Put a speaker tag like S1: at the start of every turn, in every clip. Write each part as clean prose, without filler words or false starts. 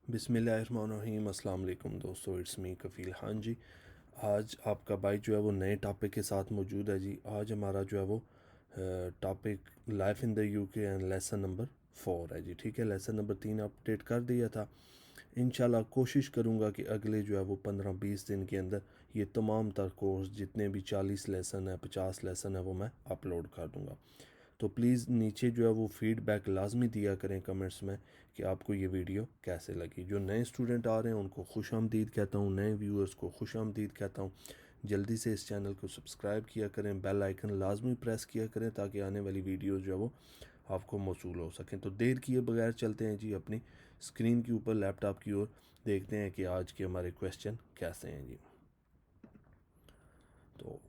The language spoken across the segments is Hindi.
S1: बिस्मिल्लाहिर्रहमानिर्रहीम। अस्सलाम वालेकुम दोस्तों, इट्स मी कफ़ील खान जी। आज आपका भाई जो है वो नए टॉपिक के साथ मौजूद है जी। आज हमारा जो है वो topic life in the UK and lesson number 4 है जी। ठीक है, लेसन नंबर 3 अपडेट कर दिया था। इंशाल्लाह कोशिश करूँगा कि अगले जो है वो 15-20 दिन के अंदर ये तमाम तर कोर्स जितने भी 40 लेसन है, 50 लेसन है, वो मैं अपलोड कर दूँगा। तो प्लीज़ नीचे जो है वो फीडबैक लाजमी दिया करें कमेंट्स में कि आपको ये वीडियो कैसे लगी। जो नए स्टूडेंट आ रहे हैं उनको खुश आमदीद कहता हूँ, नए व्यूअर्स को खुश आमदीद कहता हूँ। जल्दी से इस चैनल को सब्सक्राइब किया करें, बेल आइकन लाजमी प्रेस किया करें ताकि आने वाली वीडियोज़ जो है वो आपको मौसूल हो सकें। तो देर किए बगैर चलते हैं जी अपनी स्क्रीन के ऊपर लैपटॉप की ओर, देखते हैं कि आज के हमारे क्वेश्चन कैसे हैं जी। तो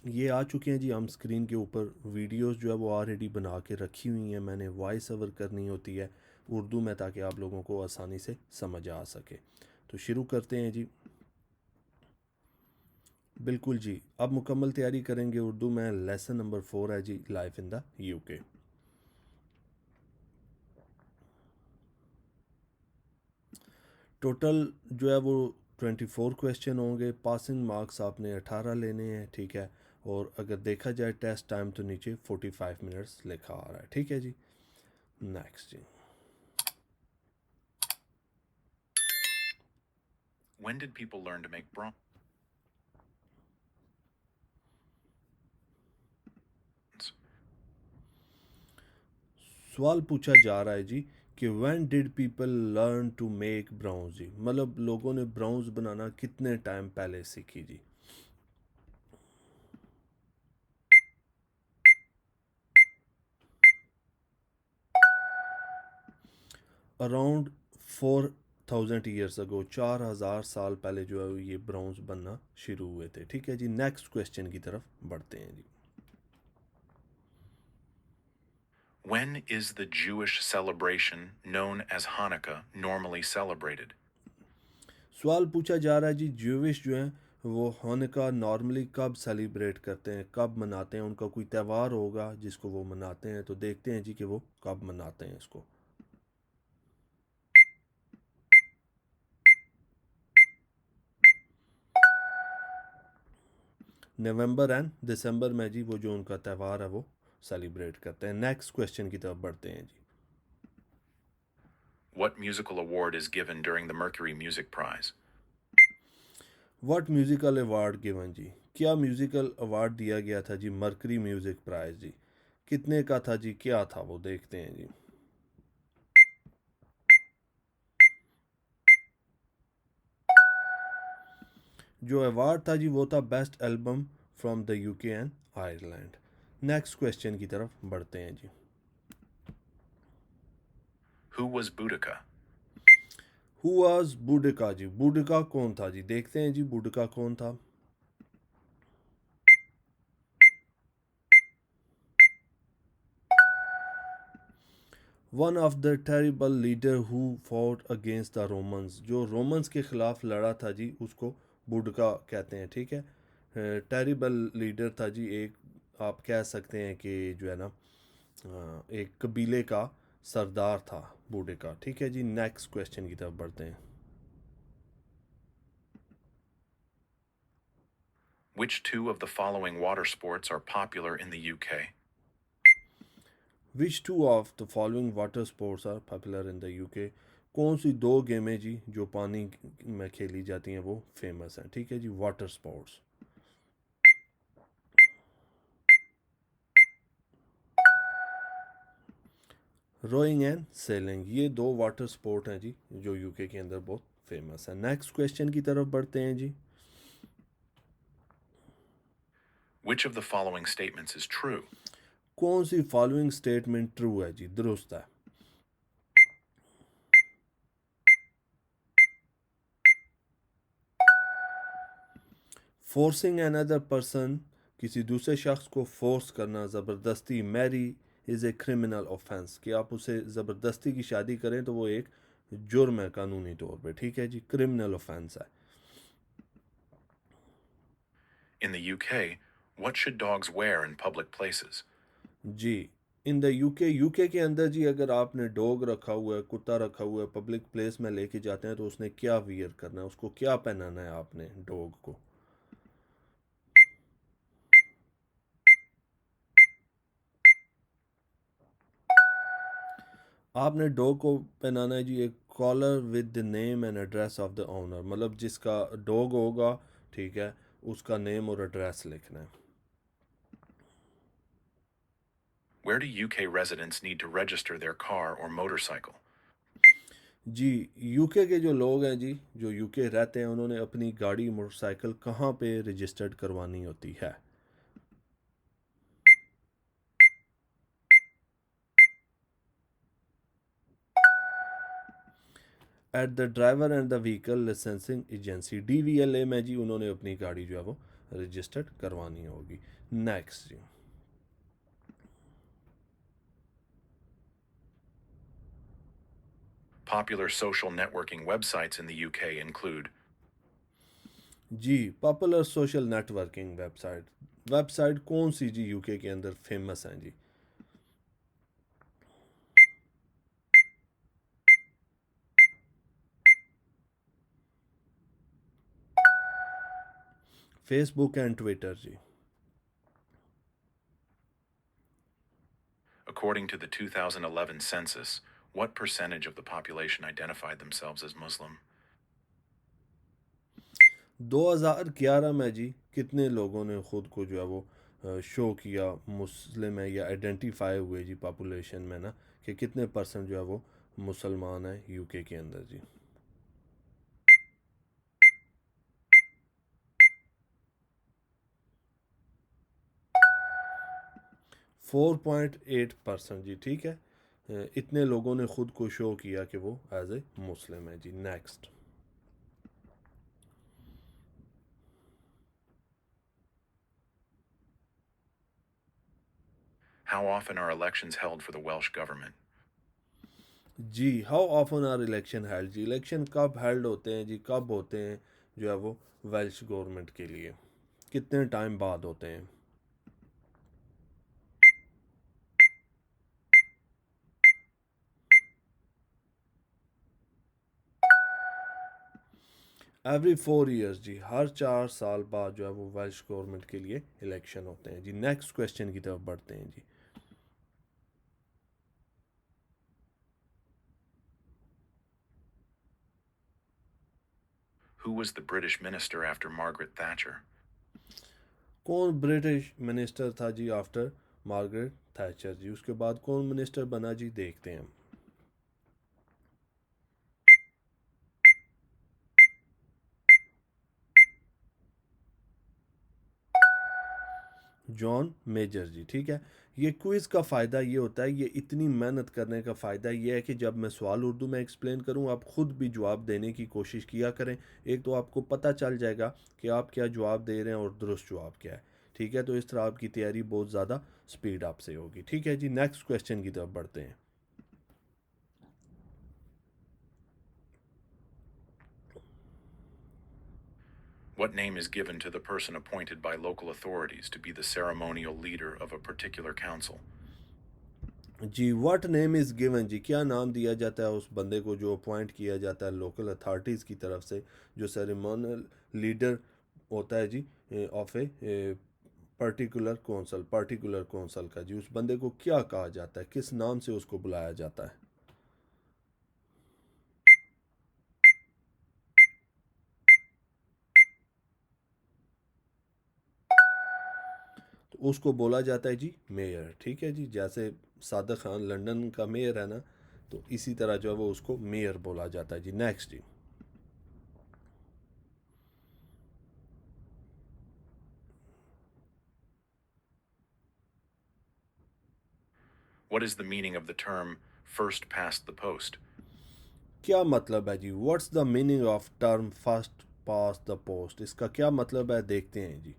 S1: ये आ चुके हैं जी हम स्क्रीन के ऊपर। वीडियोस जो है वो ऑलरेडी बना के रखी हुई हैं, मैंने वॉइस ओवर करनी होती है उर्दू में ताकि आप लोगों को आसानी से समझ आ सके। तो शुरू करते हैं जी। बिल्कुल जी, अब मुकम्मल तैयारी करेंगे उर्दू में। लेसन नंबर 4 है जी, life in the UK. Total जो है वो 24 क्वेश्चन होंगे। पासिंग मार्क्स आपने 18 लेने हैं, ठीक है। और अगर देखा जाए टेस्ट टाइम तो नीचे 45 मिनट्स लिखा आ रहा है, ठीक है जी। नेक्स्ट जी।
S2: When did people learn to make bronze?
S1: सवाल पूछा जा रहा है जी कि when did people learn to make browns जी, मतलब लोगों ने ब्राउन्स बनाना कितने टाइम पहले सीखी जी। अराउंड 4000 ईयर्स अगो, 4000 साल पहले जो है ये ब्राउन्स बनना शुरू हुए थे, ठीक है जी। नेक्स्ट क्वेश्चन की तरफ बढ़ते हैं जी।
S2: When is the Jewish celebration known as Hanukkah normally celebrated?
S1: सवाल पूछा जा रहा है जी, ज्यूविश जो हैं वो हानुका नॉर्मली कब सेलिब्रेट करते हैं, कब मनाते हैं। उनका कोई त्यौहार होगा जिसको वो मनाते हैं, तो देखते हैं जी कि वो कब मनाते हैं इसको। नवंबर एंड दिसंबर में जी वो जो उनका त्यौहार है वो सेलिब्रेट करते हैं। नेक्स्ट क्वेश्चन की तरफ बढ़ते हैं जी।
S2: What musical award is given during the Mercury Music Prize?
S1: What musical award given जी, क्या म्यूजिकल अवार्ड दिया गया था जी मर्करी म्यूजिक प्राइज जी। कितने का था जी, क्या था वो, देखते हैं जी। जो अवार्ड था जी वो था best album from the UK and Ireland. Next question की तरफ बढ़ते हैं जी।
S2: Who was Boudica?
S1: Who was Boudica जी, बूडिका कौन था जी, देखते हैं जी बूडिका कौन था। One of the terrible leader who fought against the Romans, जो रोमन्स के खिलाफ लड़ा था जी उसको बूडिका कहते हैं, ठीक है। टेरिबल लीडर था जी, एक आप कह सकते हैं कि जो है ना एक कबीले का सरदार था बूडिका, ठीक है जी। नेक्स्ट क्वेश्चन की तरफ बढ़ते हैं।
S2: Which two of the following water sports are popular in the UK?
S1: Which two of the following water sports are popular in the UK, कौन सी दो गेमें जी जो पानी में खेली जाती हैं वो फेमस हैं, ठीक है जी, water sports. Rowing and sailing, ये दो वाटर स्पोर्ट हैं जी जो यूके के अंदर बहुत फेमस है। नेक्स्ट क्वेश्चन की तरफ बढ़ते हैं जी।
S2: Which of the following statements is true?
S1: कौन सी फॉलोइंग स्टेटमेंट ट्रू है जी, दुरुस्त है। फोर्सिंग अनदर पर्सन, किसी दूसरे शख्स को फोर्स करना, ज़बरदस्ती। Marry is a criminal offence, कि आप उसे ज़बरदस्ती की शादी करें तो वो एक जुर्म है कानूनी तौर पे, ठीक है जी, क्रिमिनल ऑफेंस है।
S2: In the UK, what should dogs wear in public places?
S1: जी, इन द यूके के अंदर जी अगर आपने डॉग रखा हुआ है, कुत्ता रखा हुआ है, पब्लिक प्लेस में लेके जाते हैं तो उसने क्या वियर करना है, उसको क्या पहनाना है आपने डॉग को? आपने डॉग को पहनाना है जी एक collar with the name and address of the owner, मतलब जिसका डॉग होगा, ठीक है, उसका नेम और एड्रेस लिखना है।
S2: Where do UK residents need to register their car or motorcycle?
S1: जी, यूके के जो लोग हैं जी, जो यूके रहते हैं, उन्होंने अपनी गाड़ी मोटरसाइकिल कहाँ पे रजिस्टर्ड करवानी होती है? At the driver and the vehicle licensing agency, DVLA में जी उन्होंने अपनी गाड़ी जो है वो रजिस्टर्ड करवानी होगी। नेक्स्ट जी।
S2: Popular social networking websites in the UK include
S1: जी, popular social networking website, website कौन सी जी यूके के अंदर फेमस हैं जी? फेसबुक एंड ट्विटर जी।
S2: According to the 2011 census, what percentage of the population identified themselves as Muslim?
S1: 2011 में जी कितने लोगों ने खुद को जो है वो शो किया मुस्लिम है, या आइडेंटिफाई हुए जी पॉपुलेशन में ना, कि कितने परसेंट जो है वो मुसलमान है यूके के अंदर जी? 4.8% जी, ठीक है। इतने लोगों ने खुद को शो किया कि वो एज ए मुस्लिम है जी। Next.
S2: How often are elections held for the Welsh government?
S1: जी, how often are election held जी, इलेक्शन कब हेल्ड होते हैं जी, कब होते हैं जो है वो वेल्श गवर्नमेंट के लिए, कितने टाइम बाद होते हैं? एवरी 4 ईयर्स जी, हर 4 साल बाद जो है वो वेल्श गवर्नमेंट के लिए इलेक्शन होते हैं जी। नेक्स्ट क्वेश्चन की तरफ बढ़ते हैं जी।
S2: Who was the British minister after Margaret Thatcher?
S1: कौन ब्रिटिश मिनिस्टर था जी आफ्टर मार्गरेट थैचर जी? उसके बाद कौन मिनिस्टर बना जी, देखते हैं। जॉन मेजर जी, ठीक है। ये क्विज़ का फ़ायदा ये होता है, ये इतनी मेहनत करने का फ़ायदा ये है कि जब मैं सवाल उर्दू में एक्सप्लेन करूँ, आप ख़ुद भी जवाब देने की कोशिश किया करें। एक तो आपको पता चल जाएगा कि आप क्या जवाब दे रहे हैं और दुरुस्त जवाब क्या है, ठीक है। तो इस तरह आपकी तैयारी बहुत ज़्यादा स्पीड अप से होगी, ठीक है जी। नेक्स्ट क्वेश्चन की तरफ बढ़ते हैं।
S2: What name is given to the person appointed by local authorities to be the ceremonial leader of a particular council?
S1: जी, व्हाट नेम इज़ गिवन जी, क्या नाम दिया जाता है उस बंदे को जो अपॉइंट किया जाता है लोकल अथॉरिटीज़ की तरफ से, जो सेरेमोनियल लीडर होता है जी ऑफ ए पर्टिकुलर कौंसल का जी? उस बंदे को क्या कहा जाता है, किस नाम से उसको बुलाया जाता है? तो उसको बोला जाता है जी मेयर, ठीक है जी। जैसे सादक खान लंदन का मेयर है ना, तो इसी तरह जो है वो उसको मेयर बोला जाता है जी। नेक्स्ट जी।
S2: What is the meaning of the term first past the post?
S1: क्या मतलब है जी? What's the meaning of term first pass the post? इसका क्या मतलब है, देखते हैं जी।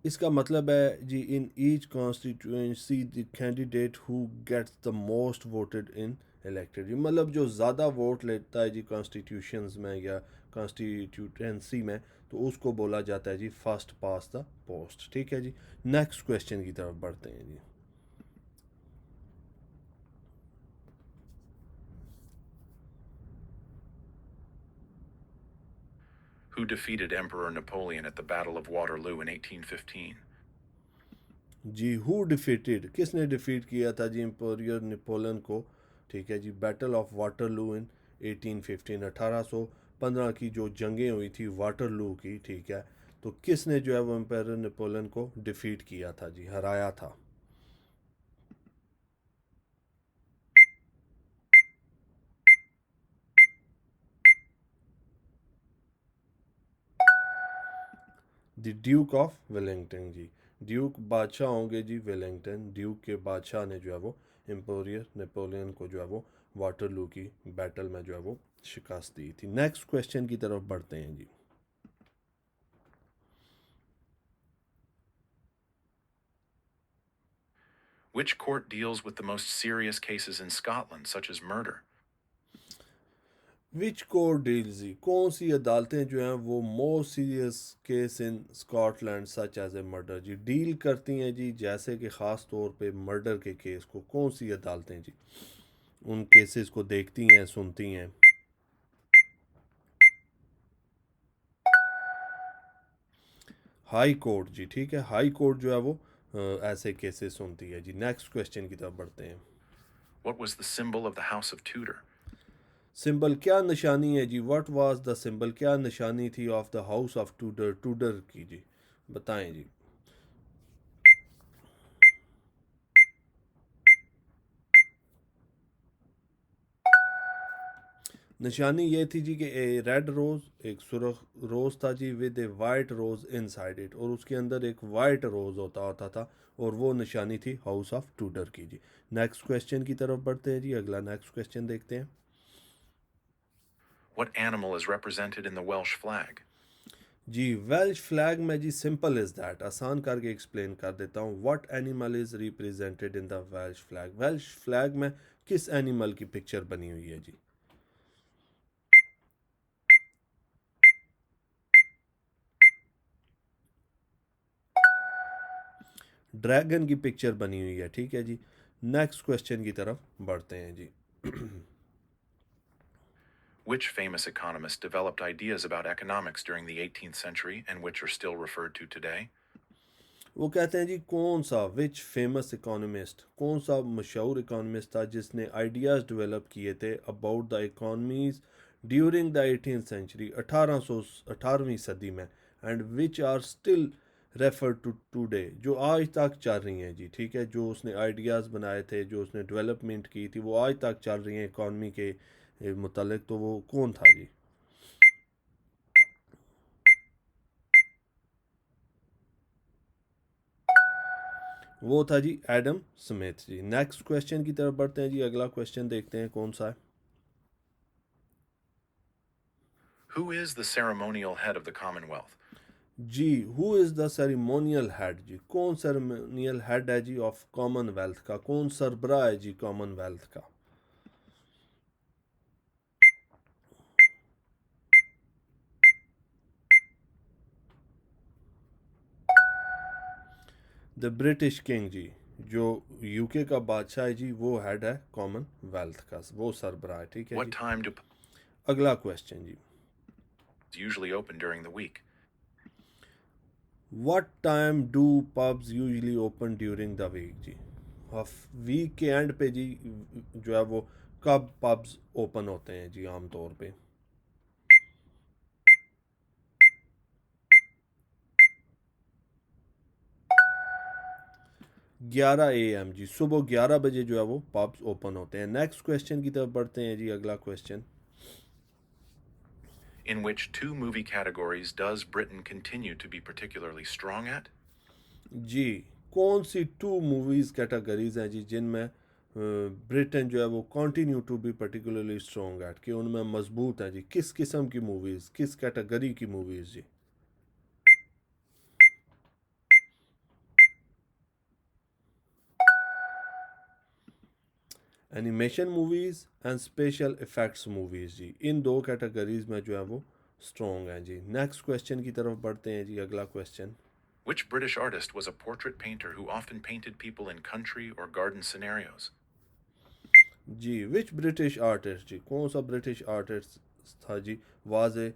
S1: इसका मतलब है जी, in each constituency the candidate who gets the most voted in elected जी, मतलब जो ज़्यादा वोट लेता है जी कॉन्स्टिट्यूशंस में या कॉन्स्टिट्यूटेंसी में, तो उसको बोला जाता है जी फर्स्ट पास द पोस्ट। ठीक है जी, नेक्स्ट क्वेश्चन की तरफ बढ़ते हैं जी।
S2: Who defeated Emperor Napoleon at the Battle of Waterloo in 1815?
S1: जी, हु डिफीटेड, किसने डिफीट किया था जी एम्पोरियर नेपोलियन को? ठीक है जी, बैटल ऑफ वाटरलू इन 1815, 1815 की जो जंगें हुई थी वाटरलू की। ठीक है, तो किसने जो है वो एम्पायर नेपोलियन को डिफीट किया था जी, हराया था? द ड्यूक ऑफ वेलिंगटन जी, ड्यूक बादशाह होंगे जी वेलिंगटन, ड्यूक के बादशाह ने जो है वो एम्पोरियर नेपोलियन को जो है वो वाटरलू की बैटल में जो है वो शिकस्त दी थी। नेक्स्ट क्वेश्चन की तरफ बढ़ते हैं जी।
S2: Which court deals with the most serious cases in Scotland, such as murder?
S1: Which court deals जी, कौन सी अदालतें जो हैं वो most serious case in Scotland such as a murder जी डील करती हैं जी, जैसे कि ख़ास तौर पे मर्डर के केस को कौन सी अदालतें जी उन केसेस को देखती हैं, सुनती हैं? हाई कोर्ट जी, ठीक है, हाई कोर्ट जो है वो ऐसे केसेस सुनती है जी। नेक्स्ट क्वेश्चन की तरफ बढ़ते हैं।
S2: What was the symbol of the House of Tudor?
S1: Symbol, क्या निशानी है जी? व्हाट वाज द सिंबल, क्या निशानी थी of the house of Tudor, Tudor की जी, बताएं जी। निशानी ये थी जी कि ए रेड रोज़, एक सुरख रोज़ था जी with a white rose inside it, और उसके अंदर एक वाइट रोज़ होता होता था, और वो निशानी थी हाउस ऑफ टूडर की जी। नेक्स्ट क्वेश्चन की तरफ बढ़ते हैं जी, अगला नेक्स्ट क्वेश्चन देखते हैं।
S2: What animal is represented in the Welsh flag?
S1: जी, वेल्श फ्लैग में जी सिंपल इज़ दैट, आसान करके एक्सप्लेन कर देता हूँ। What animal is represented in the Welsh flag? Welsh flag में किस एनिमल की पिक्चर बनी हुई है जी? ड्रैगन की पिक्चर बनी हुई है। ठीक है जी, नेक्स्ट क्वेश्चन की तरफ बढ़ते हैं जी।
S2: Which famous economist developed ideas about economics during the 18th century and which are still referred to today?
S1: वो कहते हैं जी कौन सा, विच फेमस इकोनॉमिस्ट, कौन सा मशहूर इकोनॉमिस्ट था जिसने आइडियाज़ डेवलप किए थे about the economies during the 18th century, 18वीं सदी में, and which are still refer to today, जो आज तक चल रही हैं जी। ठीक है, जो उसने आइडियाज़ बनाए थे, जो उसने डेवलपमेंट की थी, वो आज तक चल रही हैं इकॉनमी के मुतलक, तो वो कौन था जी? वो था जी एडम स्मिथ जी। नेक्स्ट क्वेश्चन की तरफ बढ़ते हैं जी, अगला क्वेश्चन देखते हैं कौन सा है।
S2: Who is the ceremonial head of the Commonwealth?
S1: जी, who is the ceremonial head जी, कौन सेरेमोनियल हेड है जी ऑफ कॉमनवेल्थ का, कौन सरबराह है जी कॉमनवेल्थ का? द ब्रिटिश किंग जी, जो यूके का बादशाह है जी, वो हेड है कॉमनवेल्थ का, वो सरबराह है। ठीक है
S2: What
S1: जी,
S2: time do pubs
S1: अगला क्वेश्चन जी।
S2: usually open during the week?
S1: What time do pubs usually open during the week जी, वीक के एंड पे जी जो है वो कब पब्स ओपन होते हैं जी आम तौर पे? 11 AM जी, सुबह 11 बजे जो है वो पब्स ओपन होते हैं। नेक्स्ट क्वेश्चन की तरफ बढ़ते हैं जी, अगला question.
S2: In which two movie categories does Britain continue to be particularly strong at?
S1: जी, कौन सी टू मूवीज़ कैटेगरीज हैं जी जिनमें ब्रिटेन जो है वो continue to be particularly strong at, कि उनमें मजबूत है जी, किस किस्म की मूवीज़, किस कैटेगरी की मूवीज़ जी? Animation movies and special effects movies जी, इन दो कैटेगरीज में जो है वो स्ट्रॉन्ग हैं जी। नेक्स्ट क्वेश्चन की तरफ बढ़ते हैं जी। अगला question,
S2: Which British artist was a portrait painter who often painted people in country or garden scenarios?
S1: जी विच ब्रिटिश आर्टिस्ट जी, कौन सा ब्रिटिश आर्टिस्ट था जी, वाज ए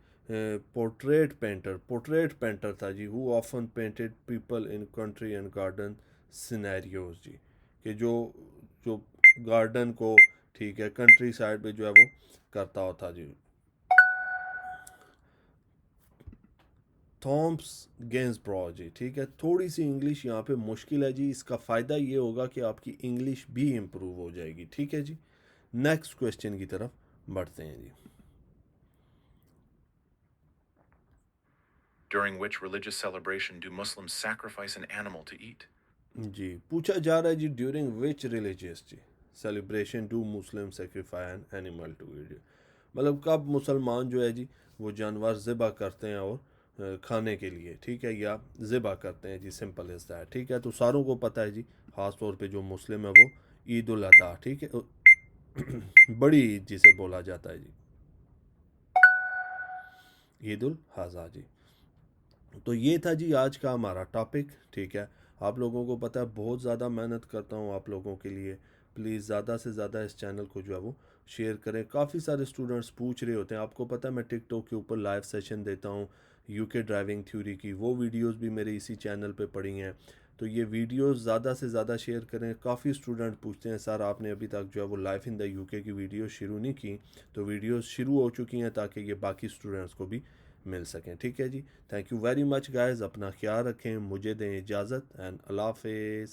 S1: पोर्ट्रेट पेंटर था जी, who often painted people in country and garden scenarios जी, कि जो जो गार्डन को, ठीक है, कंट्री साइड पे जो है वो करता होता जी। थॉम्स गेंसब्रो जी, ठीक है, थोड़ी सी इंग्लिश यहाँ पे मुश्किल है जी, इसका फ़ायदा ये होगा कि आपकी इंग्लिश भी इम्प्रूव हो जाएगी, ठीक है जी। नेक्स्ट क्वेश्चन की तरफ बढ़ते हैं जी।
S2: During which religious celebration do Muslims sacrifice an animal to eat?
S1: जी पूछा जा रहा है जी, ड्यूरिंग विच रिलीजियस जी celebration do Muslim sacrifice an animal to eat, मतलब कब मुसलमान जो है जी वो जानवर ज़िबा करते हैं और खाने के लिए, ठीक है, या ज़िबा करते हैं जी, सिंपल इज़ दैट, ठीक है। तो सारों को पता है जी, ख़ास तौर पे जो मुस्लिम है वो ईद उल अज़हा, ठीक है, बड़ी ईद जिसे बोला जाता है जी, ईद उल अज़हा जी। तो ये था जी आज का हमारा टॉपिक, ठीक है। आप लोगों को पता है बहुत ज़्यादा मेहनत करता हूँ आप लोगों के लिए, प्लीज़ ज़्यादा से ज़्यादा इस चैनल को जो है वो शेयर करें। काफ़ी सारे स्टूडेंट्स पूछ रहे होते हैं, आपको पता है मैं टिकटॉक के ऊपर लाइव सेशन देता हूँ यूके ड्राइविंग थ्योरी की, वो वीडियोस भी मेरे इसी चैनल पे पड़ी हैं। तो ये वीडियोस ज़्यादा से ज़्यादा शेयर करें। काफ़ी स्टूडेंट पूछते हैं सर आपने अभी तक जो है वो लाइफ इन द यूके की वीडियो शुरू नहीं की, तो वीडियोस शुरू हो चुकी हैं ताकि ये बाकी स्टूडेंट्स को भी मिल सकें, ठीक है जी। Thank you very much guys, अपना ख्याल रखें, मुझे दें इजाज़त एंड अल्लाह हाफिज़।